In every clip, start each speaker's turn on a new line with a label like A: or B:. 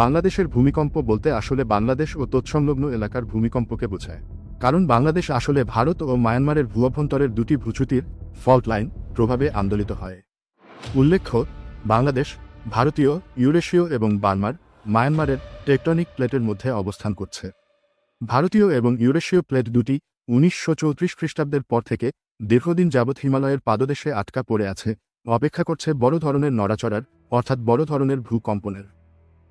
A: বাংলাদেশের ভূমিকম্প বলতে আসলে বাংলাদেশ ও তৎসংলগ্ন এলাকার ভূমিকম্পকে বোঝায়। কারণ বাংলাদেশ আসলে ভারত ও মায়ানমারের ভূঅভ্যন্তরের দুটি ভূচ্যুতির ফল্ট লাইন প্রভাবে আন্দোলিত হয়। উল্লেখ্য, বাংলাদেশ ভারতীয়, ইউরেশীয় এবং বার্মার, মায়ানমারের টেকটনিক প্লেটের মধ্যে অবস্থান করছে। ভারতীয় এবং ইউরেশীয় প্লেট দুটি 1934 খ্রিস্টাব্দের পর থেকে দীর্ঘদিন যাবৎ হিমালয়ের পাদদেশে আটকা পড়ে আছে, অপেক্ষা করছে বড় ধরনের নড়াচড়ার অর্থাৎ বড় ধরনের ভূকম্পনের।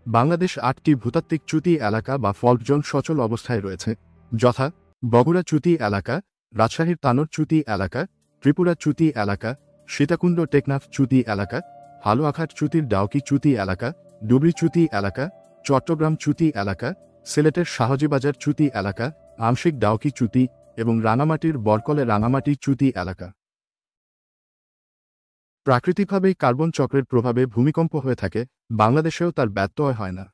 A: বাংলাদেশ 8টি ভূতাত্ত্বিক চ্যুতি এলাকা বা ফল্ট জোন সচল অবস্থায় রয়েছে, যথা বগুড়া চ্যুতি এলাকা, রাজশাহীর তানোর চ্যুতি এলাকা, ত্রিপুরা চ্যুতি এলাকা, সীতাকুণ্ড টেকনাফ চ্যুতি এলাকা, হালুয়াঘাট চ্যুতির ডাউকি চ্যুতি এলাকা, ডুবরি চ্যুতি এলাকা, চট্টগ্রাম চ্যুতি এলাকা, সিলেটের শাহজিবাজার চ্যুতি এলাকা, আংশিক ডাউকি চ্যুতি এবং রাঙামাটির বরকলে রাঙামাটি চ্যুতি এলাকা। প্রাকৃতিকভাবেই কার্বন চক্রের প্রভাবে ভূমিকম্প হয়ে থাকে, বাংলাদেশেও তার ব্যত্যয় হয় না।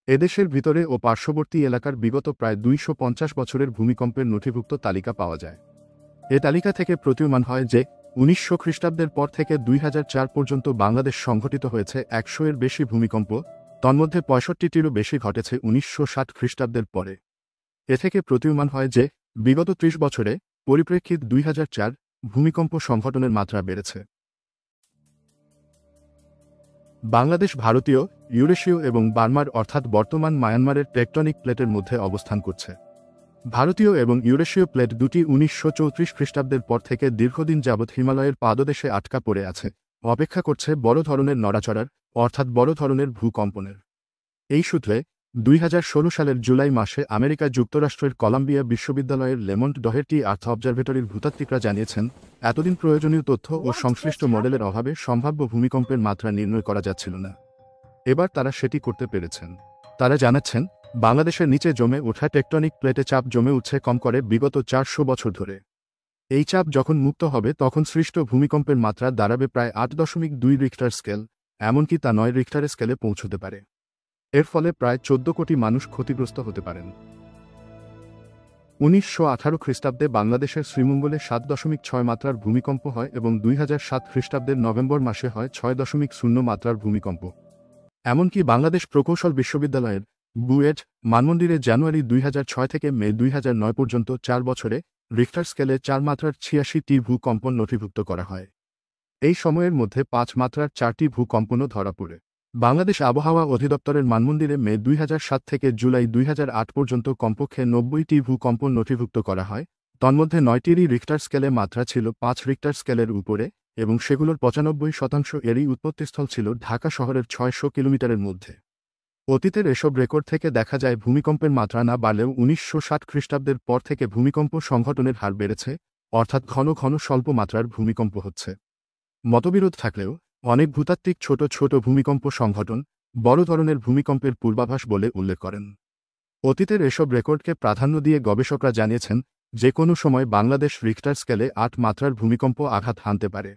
A: এদেশের ভিতরে ও পার্শ্ববর্তী এলাকার বিগত প্রায় 250 বছরের ভূমিকম্পের নথিভুক্ত তালিকা পাওয়া যায়। এ তালিকা থেকে প্রতীয়মান হয় যে 1900 খ্রিস্টাব্দের পর থেকে 2004 পর্যন্ত বাংলাদেশ সংঘটিত হয়েছে 100-এর বেশি ভূমিকম্প, তন্মধ্যে 65টিরও বেশি ঘটেছে 1960 খ্রিস্টাব্দের পরে। এ থেকে প্রতীয়মান হয় যে বিগত 30 বছরে পরিপ্রেক্ষিত 2004 ভূমিকম্প সংঘটনের মাত্রা বেড়েছে। বাংলাদেশ ভারতীয়, ইউরেশীয় এবং বার্মার অর্থাৎ বর্তমান মায়ানমারের টেকটনিক প্লেটের মধ্যে অবস্থান করছে। ভারতীয় এবং ইউরেশীয় প্লেট দুটি 1934 খ্রিস্টাব্দের পর থেকে দীর্ঘদিন যাবৎ হিমালয়ের পাদদেশে আটকা পড়ে আছে, অপেক্ষা করছে বড় ধরনের নড়াচড়ার অর্থাৎ বড় ধরনের ভূকম্পনের। এই সূত্রে 2016 সালের জুলাই মাসে আমেরিকা যুক্তরাষ্ট্রের কলাম্বিয়া বিশ্ববিদ্যালয়ের লেমন্ট ডহেরটি আর্থ অবজারভেটরির ভূতাত্ত্বিকরা জানিয়েছেন, এতদিন প্রয়োজনীয় তথ্য ও সংশ্লিষ্ট মডেলের অভাবে সম্ভাব্য ভূমিকম্পের মাত্রা নির্ণয় করা যাচ্ছিল না। এবার তারা সেটি করতে পেরেছেন। তারা জানাচ্ছেন, বাংলাদেশের নিচে জমে ওঠা টেকটনিক প্লেটে চাপ জমে উঠছে কম করে বিগত 400 বছর ধরে। এই চাপ যখন মুক্ত হবে তখন সৃষ্ট ভূমিকম্পের মাত্রা দাঁড়াবে প্রায় 8.2 রিখটার স্কেল, এমনকি তা 9 রিখটারের স্কেলে পৌঁছতে পারে। এর ফলে প্রায় 14 কোটি মানুষ ক্ষতিগ্রস্ত হতে পারেন। 1918 খ্রিস্টাব্দে বাংলাদেশের শ্রীমঙ্গলে 7.6 মাত্রার ভূমিকম্প হয় এবং 2007 খ্রিস্টাব্দের নভেম্বর মাসে হয় 6.0 মাত্রার ভূমিকম্প। এমনকি বাংলাদেশ প্রকৌশল বিশ্ববিদ্যালয়ের বুয়েট মানমন্দিরে জানুয়ারি 2006 থেকে মে 2009 পর্যন্ত 4 বছরে রিখটার স্কেলে 4 মাত্রার 86টি ভূকম্পন নথিভুক্ত করা হয়। এই সময়ের মধ্যে 5 মাত্রার 4টি ভূকম্পনও ধরা পড়ে। বাংলাদেশ আবহাওয়া অধিদপ্তরের মানমন্দিরে মে 2007 থেকে জুলাই 2008 পর্যন্ত কমপক্ষে 90টি ভূকম্পন নথিভুক্ত করা হয়, তন্মধ্যে 9টিরই রিখটার স্কেলে মাত্রা ছিল 5 রিখটার স্কেলের উপরে এবং সেগুলোর 95% এরই উৎপত্তিস্থল ছিল ঢাকা শহরের 600 কিলোমিটারের মধ্যে। অতীতের এসব রেকর্ড থেকে দেখা যায় ভূমিকম্পের মাত্রা না বাড়লেও 1960 খ্রিস্টাব্দের পর থেকে ভূমিকম্প সংঘটনের হার বেড়েছে, অর্থাৎ ঘন ঘন স্বল্প মাত্রার ভূমিকম্প হচ্ছে। মতবিরোধ থাকলেও অনেক ভূতাত্ত্বিক ছোট ছোট ভূমিকম্প সংঘটন বড় ধরনের ভূমিকম্পের পূর্বাভাস বলে উল্লেখ করেন। অতীতের এসব রেকর্ডকে প্রাধান্য দিয়ে গবেষকরা জানিয়েছেন, যে কোনো সময় বাংলাদেশ রিখটার স্কেলে 8 মাত্রার ভূমিকম্প আঘাত হানতে পারে।